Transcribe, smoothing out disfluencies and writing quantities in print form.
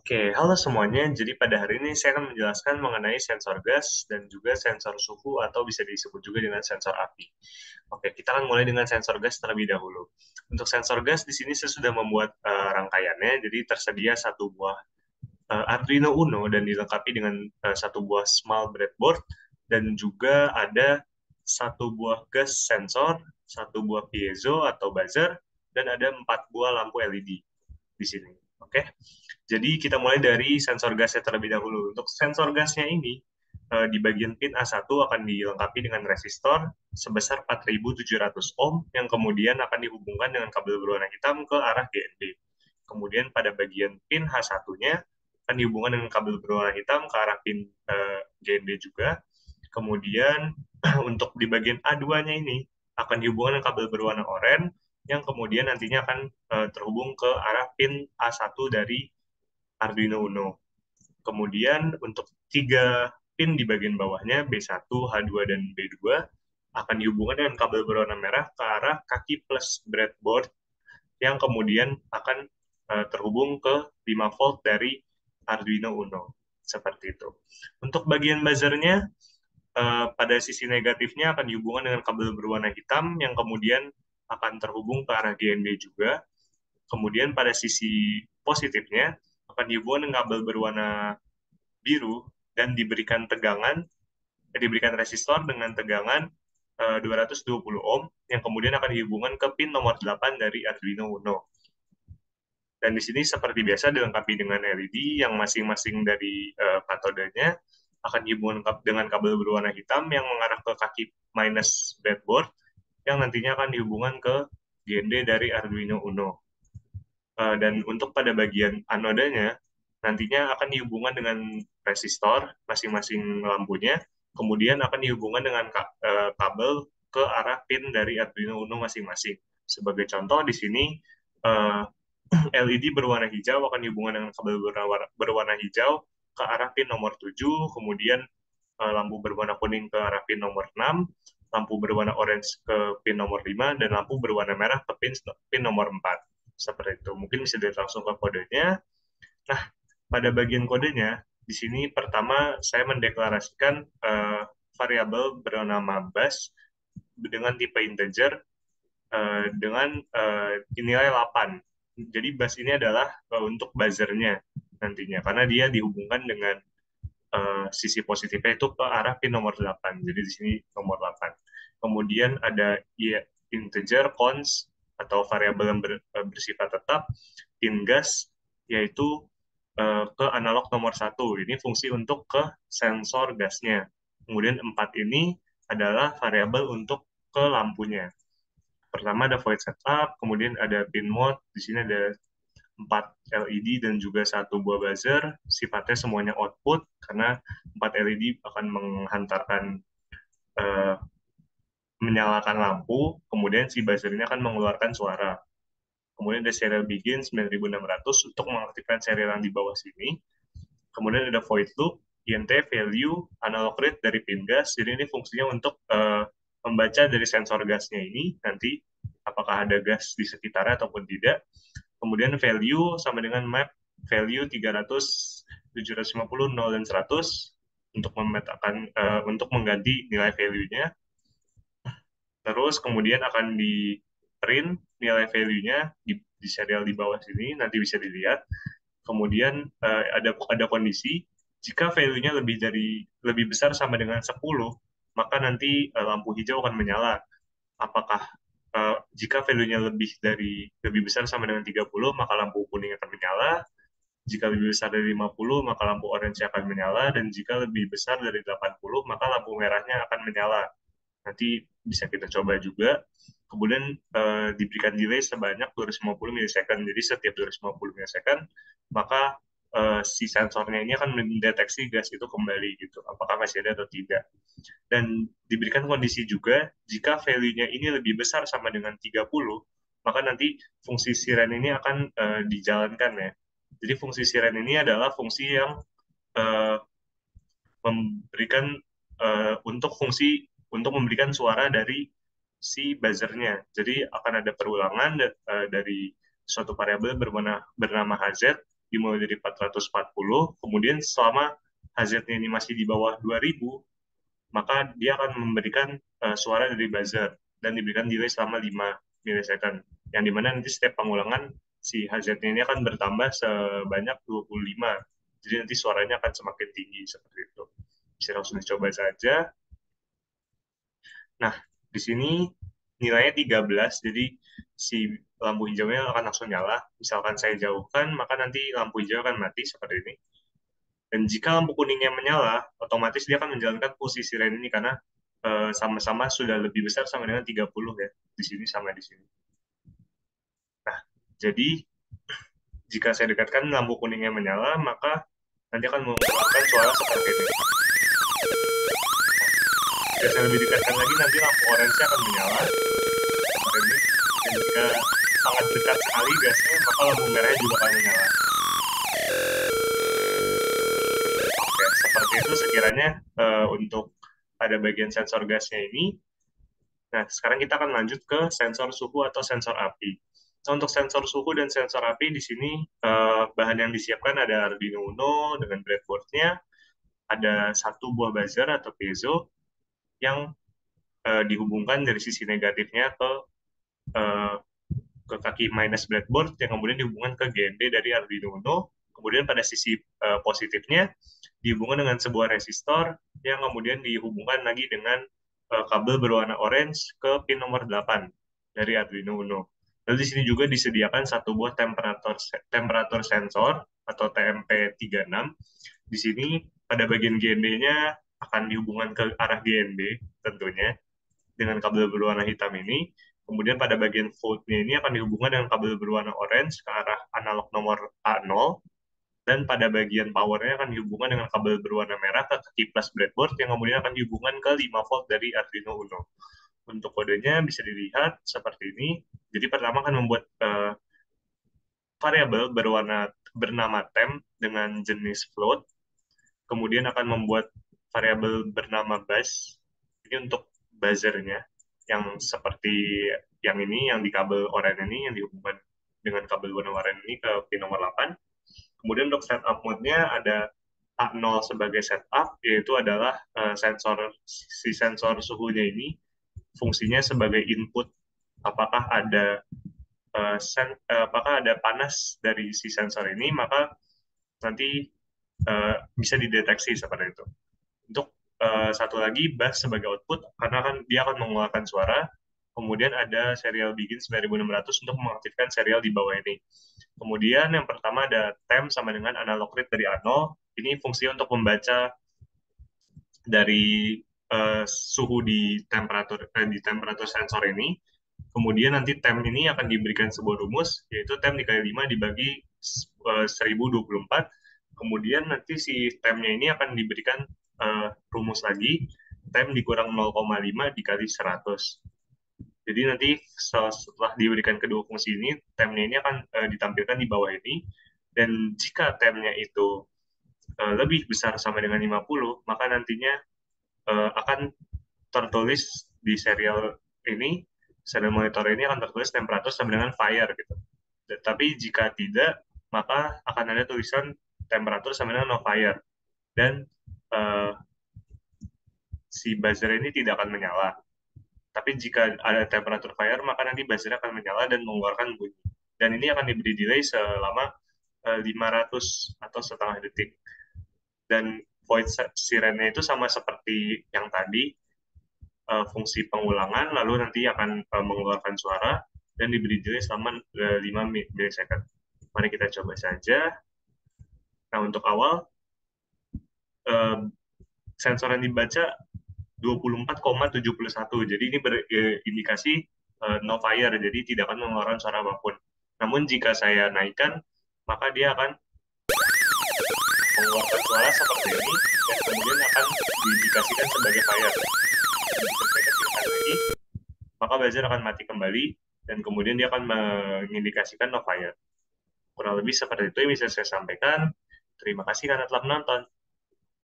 Oke, halo semuanya. Jadi pada hari ini saya akan menjelaskan mengenai sensor gas dan juga sensor suhu atau bisa disebut juga dengan sensor api. Oke, kita akan mulai dengan sensor gas terlebih dahulu. Untuk sensor gas di sini saya sudah membuat rangkaiannya. Jadi tersedia satu buah Arduino Uno dan dilengkapi dengan satu buah small breadboard dan juga ada satu buah gas sensor, satu buah piezo atau buzzer, dan ada 4 buah lampu LED di sini. Oke, jadi kita mulai dari sensor gasnya terlebih dahulu. Untuk sensor gasnya ini, di bagian pin A1 akan dilengkapi dengan resistor sebesar 4.700 ohm yang kemudian akan dihubungkan dengan kabel berwarna hitam ke arah GND. Kemudian pada bagian pin H1-nya akan dihubungkan dengan kabel berwarna hitam ke arah pin GND juga. Kemudian untuk di bagian A2-nya ini akan dihubungkan dengan kabel berwarna oranye yang kemudian nantinya akan terhubung ke arah pin A1 dari Arduino Uno. Kemudian untuk 3 pin di bagian bawahnya B1, H2, dan B2 akan dihubungkan dengan kabel berwarna merah ke arah kaki plus breadboard yang kemudian akan terhubung ke 5 volt dari Arduino Uno. Seperti itu. Untuk bagian buzzernya, pada sisi negatifnya akan dihubungkan dengan kabel berwarna hitam yang kemudian akan terhubung ke arah GND juga. Kemudian pada sisi positifnya akan dihubungkan dengan kabel berwarna biru dan diberikan resistor dengan tegangan 220 ohm yang kemudian akan dihubungkan ke pin nomor 8 dari Arduino Uno. Dan di sini seperti biasa dilengkapi dengan LED yang masing-masing dari katodenya akan dihubungkan dengan kabel berwarna hitam yang mengarah ke kaki minus breadboard yang nantinya akan dihubungkan ke GND dari Arduino Uno. Dan untuk pada bagian anodanya, nantinya akan dihubungkan dengan resistor masing-masing lampunya, kemudian akan dihubungkan dengan kabel ke arah pin dari Arduino Uno masing-masing. Sebagai contoh di sini, LED berwarna hijau akan dihubungkan dengan kabel berwarna hijau ke arah pin nomor 7, kemudian lampu berwarna kuning ke arah pin nomor 6, lampu berwarna orange ke pin nomor 5, dan lampu berwarna merah ke pin nomor 4. Seperti itu. Mungkin bisa dilihat langsung ke kodenya. Nah, pada bagian kodenya, di sini pertama saya mendeklarasikan variabel bernama bus dengan tipe integer dengan nilai 8. Jadi bus ini adalah untuk buzzernya nantinya, karena dia dihubungkan dengan sisi positifnya itu ke arah pin nomor 8. Jadi di sini nomor 8. Kemudian ada integer, const, atau variabel yang bersifat tetap, pin gas, yaitu ke analog nomor 1. Ini fungsi untuk ke sensor gasnya. Kemudian 4 ini adalah variabel untuk ke lampunya. Pertama ada void setup, kemudian ada pin mode, di sini ada 4 LED dan juga satu buah buzzer, sifatnya semuanya output, karena 4 LED akan menghantarkan uh, menyalakan lampu, kemudian si buzzer ini akan mengeluarkan suara. Kemudian ada serial begin 9600 untuk mengaktifkan serial yang di bawah sini. Kemudian ada void loop, INT value, analog read dari pin gas. Jadi ini fungsinya untuk membaca dari sensor gasnya ini, nanti apakah ada gas di sekitarnya ataupun tidak. Kemudian value sama dengan map value 300, 750, 0, dan 100 untuk memetakan untuk mengganti nilai value-nya. Terus kemudian akan di print nilai value-nya di serial di bawah sini, nanti bisa dilihat. Kemudian ada kondisi jika value-nya lebih besar sama dengan 10, maka nanti lampu hijau akan menyala. Apakah jika value-nya lebih besar sama dengan 30, maka lampu kuning akan menyala. Jika lebih besar dari 50, maka lampu orange akan menyala, dan jika lebih besar dari 80, maka lampu merahnya akan menyala. Nanti bisa kita coba juga. Kemudian diberikan delay sebanyak 250 milisecond. Jadi setiap 250 milisecond, maka si sensornya ini akan mendeteksi gas itu kembali gitu. Apakah masih ada atau tidak. Dan diberikan kondisi juga, jika value-nya ini lebih besar sama dengan 30, maka nanti fungsi siren ini akan dijalankan ya. Jadi fungsi siren ini adalah fungsi yang uh, memberikan untuk memberikan suara dari si buzzernya. Jadi akan ada perulangan dari suatu variabel bernama HZ dimulai dari 440, kemudian selama HZ-nya ini masih di bawah 2000, maka dia akan memberikan suara dari buzzer dan diberikan delay selama 5 milisecond. Yang dimana nanti setiap pengulangan si HZ-nya ini akan bertambah sebanyak 25. Jadi nanti suaranya akan semakin tinggi seperti itu. Bisa langsung dicoba saja. Nah, di sini nilainya 13, jadi si lampu hijaunya akan langsung nyala. Misalkan saya jauhkan, maka nanti lampu hijau akan mati seperti ini. Dan jika lampu kuningnya menyala, otomatis dia akan menjalankan fungsi siren ini karena sama-sama sudah lebih besar sama dengan 30 ya. Di sini sama di sini. Nah, jadi jika saya dekatkan lampu kuningnya menyala, maka nanti akan mengeluarkan suara seperti ini. Jika saya lebih dekatkan lagi, nanti lampu orange akan menyala seperti ini. Dan jika sangat dekat sekali gasnya, maka lampu merahnya juga akan menyala. Oke, seperti itu sekiranya untuk pada bagian sensor gasnya ini. Nah, sekarang kita akan lanjut ke sensor suhu atau sensor api. Nah, untuk sensor suhu dan sensor api di sini bahan yang disiapkan ada Arduino Uno dengan breadboard-nya, ada satu buah buzzer atau piezo yang dihubungkan dari sisi negatifnya eh, ke kaki minus breadboard yang kemudian dihubungkan ke GND dari Arduino Uno. Kemudian pada sisi positifnya dihubungkan dengan sebuah resistor yang kemudian dihubungkan lagi dengan kabel berwarna orange ke pin nomor 8 dari Arduino Uno. Lalu di sini juga disediakan satu buah temperatur sensor atau TMP36. Di sini pada bagian GND-nya akan dihubungkan ke arah GND tentunya dengan kabel berwarna hitam ini. Kemudian pada bagian volt-nya ini akan dihubungkan dengan kabel berwarna orange ke arah analog nomor A0. Dan pada bagian power-nya akan dihubungkan dengan kabel berwarna merah ke kaki plus breadboard yang kemudian akan dihubungkan ke 5 volt dari Arduino Uno. Untuk kodenya bisa dilihat seperti ini. Jadi pertama akan membuat variabel bernama temp dengan jenis float. Kemudian akan membuat variabel bernama buzz. Ini untuk buzzernya yang seperti yang ini, yang di kabel oranye ini, yang dihubungkan dengan kabel warna oranye ini ke pin nomor 8. Kemudian untuk setup mode-nya ada A0 sebagai setup, yaitu adalah sensor suhunya ini fungsinya sebagai input apakah ada apakah ada panas dari si sensor ini, maka nanti bisa dideteksi seperti itu. Untuk satu lagi bass sebagai output karena kan dia akan mengeluarkan suara. Kemudian ada serial begin 9600 untuk mengaktifkan serial di bawah ini. Kemudian yang pertama ada temp sama dengan analog read dari A0. Ini fungsi untuk membaca dari suhu di temperatur sensor ini. Kemudian nanti temp ini akan diberikan sebuah rumus, yaitu temp dikali 5 dibagi 1024. Kemudian nanti si tempnya ini akan diberikan rumus lagi, temp dikurang 0,5 dikali 100. Jadi nanti setelah diberikan kedua fungsi ini, tempnya ini akan ditampilkan di bawah ini. Dan jika tempnya itu lebih besar sama dengan 50, maka nantinya akan tertulis di serial monitor ini akan tertulis temperatur sama dengan fire gitu. Tapi jika tidak, maka akan ada tulisan temperatur sama dengan no fire. Dan si buzzer ini tidak akan menyala. Tapi jika ada temperatur fire, maka nanti buzzer akan menyala dan mengeluarkan bunyi. Dan ini akan diberi delay selama 500 atau setengah detik. Dan void sirennya itu sama seperti yang tadi, fungsi pengulangan, lalu nanti akan mengeluarkan suara dan diberi delay selama 5 milisecond. Mari kita coba saja. Nah, untuk awal, sensor yang dibaca 24,71. Jadi ini berindikasi no fire, jadi tidak akan mengeluarkan suara apapun. Namun jika saya naikkan, maka dia akan mengeluarkan suara seperti ini dan kemudian akan diindikasikan sebagai fire. Dan jika saya kecilkan lagi, maka buzzer akan mati kembali dan kemudian dia akan mengindikasikan no fire. Kurang lebih seperti itu yang bisa saya sampaikan. Terima kasih karena telah menonton.